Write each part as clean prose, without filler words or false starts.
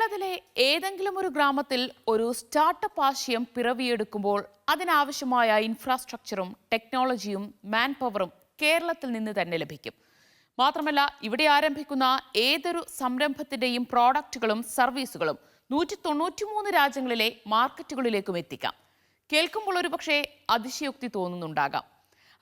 കേരളത്തിലെ ഏതെങ്കിലും ഒരു ഗ്രാമത്തിൽ ഒരു സ്റ്റാർട്ടപ്പ് ആശയം പിറവിയെടുക്കുമ്പോൾ അതിനാവശ്യമായ ഇൻഫ്രാസ്ട്രക്ചറും ടെക്നോളജിയും മാൻ പവറും കേരളത്തിൽ നിന്ന് തന്നെ ലഭിക്കും. മാത്രമല്ല, ഇവിടെ ആരംഭിക്കുന്ന ഏതൊരു സംരംഭത്തിന്റെയും പ്രോഡക്റ്റുകളും സർവീസുകളും 193 രാജ്യങ്ങളിലെ മാർക്കറ്റുകളിലേക്കും എത്തിക്കാം. കേൾക്കുമ്പോൾ ഒരു പക്ഷേ അതിശയോക്തി തോന്നുന്നുണ്ടാകാം.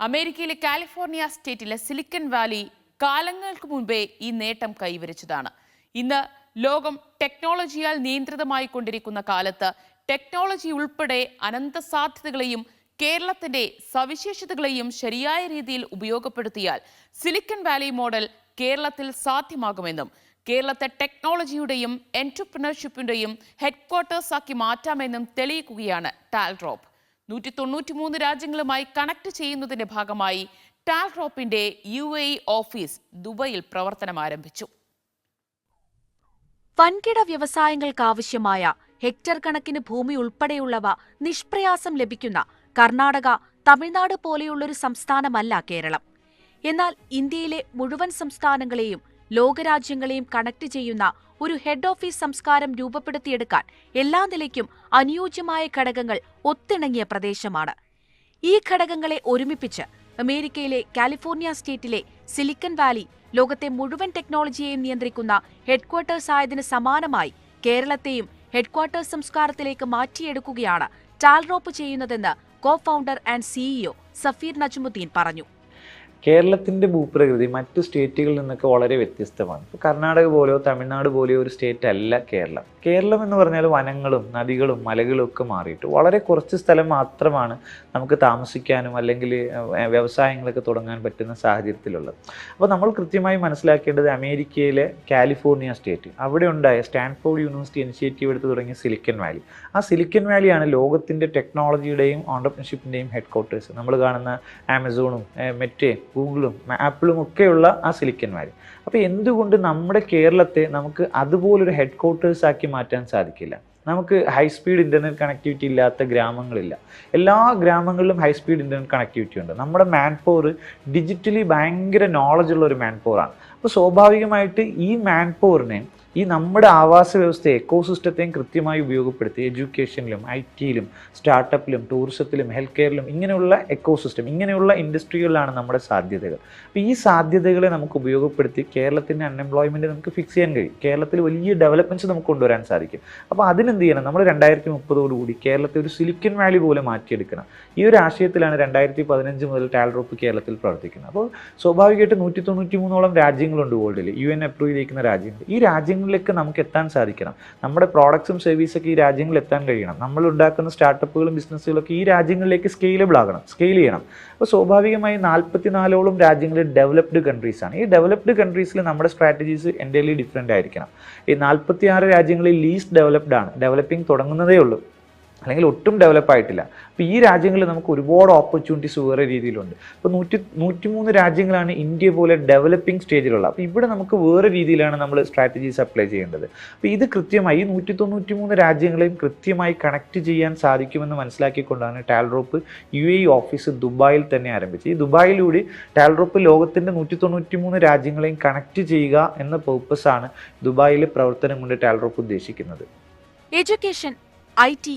അമേരിക്കയിലെ കാലിഫോർണിയ സ്റ്റേറ്റിലെ സിലിക്കൺ വാലി കാലങ്ങൾക്ക് മുൻപേ ഈ നേട്ടം കൈവരിച്ചതാണ്. ഇന്ന് ലോകം ടെക്നോളജിയാൽ നിയന്ത്രിതമായി കൊണ്ടിരിക്കുന്ന കാലത്ത് ടെക്നോളജി ഉൾപ്പെടെ അനന്ത സാധ്യതകളെയും കേരളത്തിന്റെ സവിശേഷതകളെയും ശരിയായ രീതിയിൽ ഉപയോഗപ്പെടുത്തിയാൽ സിലിക്കൺ വാലി മോഡൽ കേരളത്തിൽ സാധ്യമാകുമെന്നും കേരളത്തെ ടെക്നോളജിയുടെയും എന്റർപ്രണർഷിപ്പിന്റെയും ഹെഡ്ക്വാർട്ടേഴ്സ് ആക്കി മാറ്റാമെന്നും തെളിയിക്കുകയാണ് ടാൽഡ്രോപ്പ്. 193 രാജ്യങ്ങളുമായി കണക്ട് ചെയ്യുന്നതിന്റെ ഭാഗമായി ടാൽഡ്രോപ്പിന്റെ UAE ഓഫീസ് ദുബൈയിൽ പ്രവർത്തനം ആരംഭിച്ചു. വൻകിട വ്യവസായങ്ങൾക്കാവശ്യമായ ഹെക്ടർ കണക്കിന് ഭൂമി ഉൾപ്പെടെയുള്ളവ നിഷ്പ്രയാസം ലഭിക്കുന്ന കർണാടക, തമിഴ്നാട് പോലെയുള്ളൊരു സംസ്ഥാനമല്ല കേരളം. എന്നാൽ ഇന്ത്യയിലെ മുഴുവൻ സംസ്ഥാനങ്ങളെയും ലോകരാജ്യങ്ങളെയും കണക്ട് ചെയ്യുന്ന ഒരു ഹെഡ് ഓഫീസ് സംസ്കാരം രൂപപ്പെടുത്തിയെടുക്കാൻ എല്ലാ നിലയ്ക്കും അനുയോജ്യമായ ഘടകങ്ങൾ ഒത്തിണങ്ങിയ പ്രദേശമാണ്. ഈ ഘടകങ്ങളെ ഒരുമിപ്പിച്ച് അമേരിക്കയിലെ കാലിഫോർണിയ സ്റ്റേറ്റിലെ സിലിക്കൺ വാലി ലോകത്തെ മുഴുവൻ ടെക്നോളജിയെയും നിയന്ത്രിക്കുന്ന ഹെഡ്ക്വാർട്ടേഴ്സ് ആയതിന് സമാനമായി കേരളത്തെയും ഹെഡ്ക്വാർട്ടേഴ്സ് സംസ്കാരത്തിലേക്ക് മാറ്റിയെടുക്കുകയാണ് ടാൽഡ്രോപ്പ് ചെയ്യുന്നതെന്ന് co founder and CEO Safeer Najmuddeen പറഞ്ഞു. കേരളത്തിൻ്റെ ഭൂപ്രകൃതി മറ്റു സ്റ്റേറ്റുകളിൽ നിന്നൊക്കെ വളരെ വ്യത്യസ്തമാണ്. കർണാടക പോലെയോ തമിഴ്നാട് പോലെയോ ഒരു സ്റ്റേറ്റ് അല്ല കേരളം. കേരളം എന്ന് പറഞ്ഞാൽ വനങ്ങളും നദികളും മലകളും ഒക്കെ മാറിയിട്ട് വളരെ കുറച്ച് സ്ഥലം മാത്രമാണ് നമുക്ക് താമസിക്കാനും അല്ലെങ്കിൽ വ്യവസായങ്ങളൊക്കെ തുടങ്ങാൻ പറ്റുന്ന സാഹചര്യത്തിലുള്ളത്. അപ്പോൾ നമ്മൾ കൃത്യമായി മനസ്സിലാക്കേണ്ടത് അമേരിക്കയിലെ കാലിഫോർണിയ സ്റ്റേറ്റ്, അവിടെ ഉണ്ടായ സ്റ്റാൻഫോർഡ് യൂണിവേഴ്സിറ്റി ഇനിഷ്യേറ്റീവ് എടുത്ത് തുടങ്ങിയ സിലിക്കൺ വാലി, ആ സിലിക്കൺ വാലിയാണ് ലോകത്തിൻ്റെ ടെക്നോളജിയുടെയും ഓണ്ടർപ്രണർഷിപ്പിൻ്റെയും ഹെഡ്ക്വാർട്ടേഴ്സ്. നമ്മൾ കാണുന്ന ആമസോണും മെറ്റയും ഗൂഗിളും ആപ്പിളും ഒക്കെയുള്ള ആ സിലിക്കൺ വാലി. അപ്പോൾ എന്തുകൊണ്ട് നമ്മുടെ കേരളത്തെ നമുക്ക് അതുപോലൊരു ഹെഡ്ക്വാർട്ടേഴ്സ് ആക്കി മാറ്റാൻ സാധിക്കില്ല? നമുക്ക് ഹൈസ്പീഡ് ഇൻ്റർനെറ്റ് കണക്ടിവിറ്റി ഇല്ലാത്ത ഗ്രാമങ്ങളില്ല. എല്ലാ ഗ്രാമങ്ങളിലും ഹൈസ്പീഡ് ഇൻ്റർനെറ്റ് കണക്ടിവിറ്റി ഉണ്ട്. നമ്മുടെ മാൻ പവർ ഡിജിറ്റലി ഭയങ്കര നോളജുള്ള ഒരു മാൻ പവറാണ്. അപ്പോൾ സ്വാഭാവികമായിട്ട് ഈ മാൻ പവറിനെ ഈ നമ്മുടെ ആവാസ വ്യവസ്ഥയെ എക്കോസിസ്റ്റത്തെയും കൃത്യമായി ഉപയോഗപ്പെടുത്തി എഡ്യൂക്കേഷനിലും IT-യിലും സ്റ്റാർട്ടപ്പിലും ടൂറിസത്തിലും ഹെൽത്ത് കെയറിലും ഇങ്ങനെയുള്ള എക്കോസിസ്റ്റം, ഇങ്ങനെയുള്ള ഇൻഡസ്ട്രികളിലാണ് നമ്മുടെ സാധ്യതകൾ. അപ്പോൾ ഈ സാധ്യതകളെ നമുക്ക് ഉപയോഗപ്പെടുത്തി കേരളത്തിൻ്റെ അൺഎംപ്ലോയ്മെൻറ്റ് നമുക്ക് ഫിക്സ് ചെയ്യാൻ കഴിയും. കേരളത്തിൽ വലിയ ഡെവലപ്മെൻറ്റ്സ് നമുക്ക് കൊണ്ടുവരാൻ സാധിക്കും. അപ്പോൾ അതിനെന്ത് ചെയ്യണം? നമ്മൾ 2030 കേരളത്തെ ഒരു സിലിക്കൺ വാലി പോലെ മാറ്റിയെടുക്കണം. ഈ ഒരു ആശയത്തിലാണ് 2015 മുതൽ ടാൽഡ്രോപ്പ് കേരളത്തിൽ പ്രവർത്തിക്കുന്നത്. അപ്പോൾ സ്വാഭാവികമായിട്ട് 193 രാജ്യങ്ങളുണ്ട് വേൾഡിൽ, UN അപ്രൂവ് ചെയ്തിരിക്കുന്ന രാജ്യങ്ങൾ. ഈ രാജ്യങ്ങളിലേക്ക് നമുക്ക് എത്താൻ സാധിക്കണം. നമ്മുടെ പ്രോഡക്ട്സും സർവീസൊക്കെ ഈ രാജ്യങ്ങളിൽ എത്താൻ കഴിയണം. നമ്മൾ ഉണ്ടാക്കുന്ന സ്റ്റാർട്ടപ്പുകളും ബിസിനസ്സുകളൊക്കെ ഈ രാജ്യങ്ങളിലേക്ക് സ്കെയിലബിൾ ആകണം, സ്കെയിൽ ചെയ്യണം. അപ്പോൾ സ്വാഭാവികമായി 44 രാജ്യങ്ങളിൽ ഡെവലപ്ഡ് കൺട്രീസാണ്. ഈ ഡെവലപ്ഡ് കൺട്രീസിൽ നമ്മുടെ സ്ട്രാറ്റജീസ് എൻ്റയർലി ഡിഫറെൻ്റ് ആയിരിക്കണം. ഈ 46 രാജ്യങ്ങളിൽ ലീസ്റ്റ് ഡെവലപ്ഡ് ആണ്, ഡെവലപ്പിംഗ് തുടങ്ങുന്നതേ ഉള്ളൂ, അല്ലെങ്കിൽ ഒട്ടും ഡെവലപ്പ് ആയിട്ടില്ല. അപ്പോൾ ഈ രാജ്യങ്ങളിൽ നമുക്ക് ഒരുപാട് ഓപ്പർച്യൂണിറ്റീസ് വേറെ രീതിയിലുണ്ട്. ഇപ്പോൾ 103 രാജ്യങ്ങളാണ് ഇന്ത്യ പോലെ ഡെവലപ്പിംഗ് സ്റ്റേജിലുള്ള. അപ്പോൾ ഇവിടെ നമുക്ക് വേറെ രീതിയിലാണ് നമ്മൾ സ്ട്രാറ്റജീസ് അപ്ലൈ ചെയ്യേണ്ടത്. അപ്പോൾ ഇത് കൃത്യമായി 193 രാജ്യങ്ങളെയും കൃത്യമായി കണക്ട് ചെയ്യാൻ സാധിക്കുമെന്ന് മനസ്സിലാക്കിക്കൊണ്ടാണ് ടാൽഡ്രോപ്പ് UAE ഓഫീസ് ദുബായിൽ തന്നെ ആരംഭിച്ചത്. ഈ ദുബായിലൂടെ ടാൽഡ്രോപ്പ് ലോകത്തിൻ്റെ 193 രാജ്യങ്ങളെയും കണക്ട് ചെയ്യുക എന്ന പേർപ്പസാണ് ദുബായിലെ പ്രവർത്തനം കൊണ്ട് ടാൽഡ്രോപ്പ് ഉദ്ദേശിക്കുന്നത്. Education, IT,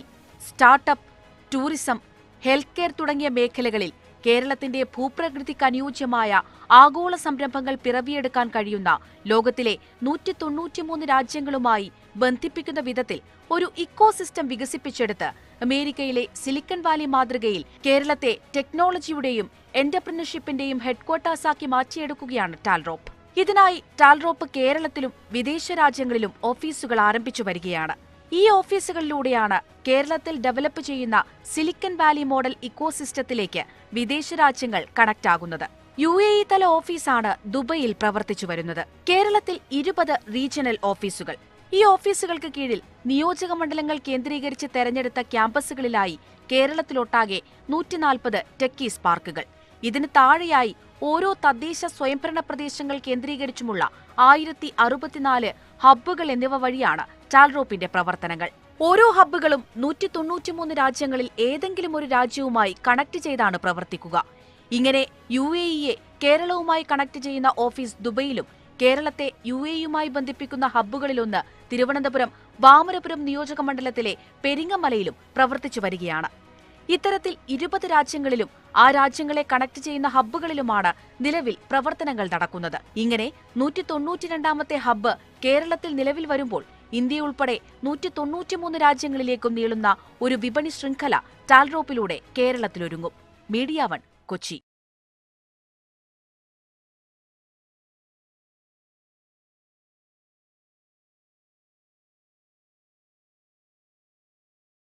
startup, tourism, health care തുടങ്ങിയ മേഖലകളിൽ കേരളത്തിന്റെ ഭൂപ്രകൃതിക്ക് അനുയോജ്യമായ ആഗോള സംരംഭങ്ങൾ പിറവിയെടുക്കാൻ കഴിയുന്ന ലോകത്തിലെ 193 രാജ്യങ്ങളുമായി ബന്ധിപ്പിക്കുന്ന വിധത്തിൽ ഒരു ഇക്കോസിസ്റ്റം വികസിപ്പിച്ചെടുത്ത് അമേരിക്കയിലെ സിലിക്കൺ വാലി മാതൃകയിൽ കേരളത്തെ ടെക്നോളജിയുടെയും എന്റർപ്രണർഷിപ്പിന്റെയും ഹെഡ്ക്വാർട്ടേഴ്സാക്കി മാറ്റിയെടുക്കുകയാണ് ടാൽഡ്രോപ്പ്. ഇതിനായി ടാൽഡ്രോപ്പ് കേരളത്തിലും വിദേശ രാജ്യങ്ങളിലും ഓഫീസുകൾ ആരംഭിച്ചു വരികയാണ്. ഈ ഓഫീസുകളിലൂടെയാണ് കേരളത്തിൽ ഡെവലപ്പ് ചെയ്യുന്ന സിലിക്കൺ വാലി മോഡൽ ഇക്കോസിസ്റ്റത്തിലേക്ക് വിദേശ രാജ്യങ്ങൾ കണക്ട് ആകുന്നത്. UAE തല ഓഫീസാണ് ദുബൈയിൽ പ്രവർത്തിച്ചു വരുന്നത്. കേരളത്തിൽ 20 റീജിയണൽ ഓഫീസുകൾ. ഈ ഓഫീസുകൾക്ക് കീഴിൽ നിയോജക മണ്ഡലങ്ങൾ കേന്ദ്രീകരിച്ച് തെരഞ്ഞെടുത്ത ക്യാമ്പസുകളിലായി കേരളത്തിലൊട്ടാകെ 140 ടെക്കീസ് പാർക്കുകൾ. ഇതിന് താഴെയായി ഓരോ തദ്ദേശ സ്വയംഭരണ പ്രദേശങ്ങൾ കേന്ദ്രീകരിച്ചുമുള്ള 1064 ഹബ്ബുകൾ എന്നിവ വഴിയാണ് ടാൽഡ്രോപ്പിന്റെ പ്രവർത്തനങ്ങൾ. ഓരോ ഹബ്ബുകളും 193 രാജ്യങ്ങളിൽ ഏതെങ്കിലും ഒരു രാജ്യവുമായി കണക്ട് ചെയ്താണ് പ്രവർത്തിക്കുക. ഇങ്ങനെ UAE കേരളവുമായി കണക്ട് ചെയ്യുന്ന ഓഫീസ് ദുബൈയിലും കേരളത്തെ UAE-യുമായി ബന്ധിപ്പിക്കുന്ന ഹബ്ബുകളിലൊന്ന് തിരുവനന്തപുരം വാമനപുരം നിയോജക മണ്ഡലത്തിലെ പെരിങ്ങമലയിലും പ്രവർത്തിച്ചു വരികയാണ്. ഇത്തരത്തിൽ 20 രാജ്യങ്ങളിലും ആ രാജ്യങ്ങളെ കണക്ട് ചെയ്യുന്ന ഹബ്ബുകളിലുമാണ് നിലവിൽ പ്രവർത്തനങ്ങൾ നടക്കുന്നത്. ഇങ്ങനെ 192ാമത്തെ ഹബ്ബ് കേരളത്തിൽ നിലവിൽ വരുമ്പോൾ ഇന്ത്യയുൾപ്പെടെ 193 രാജ്യങ്ങളിലേക്കും നീളുന്ന ഒരു വിപണി ശൃംഖല ടാൽറോപ്പിലൂടെ കേരളത്തിലൊരുങ്ങും. മീഡിയ 1 കൊച്ചി.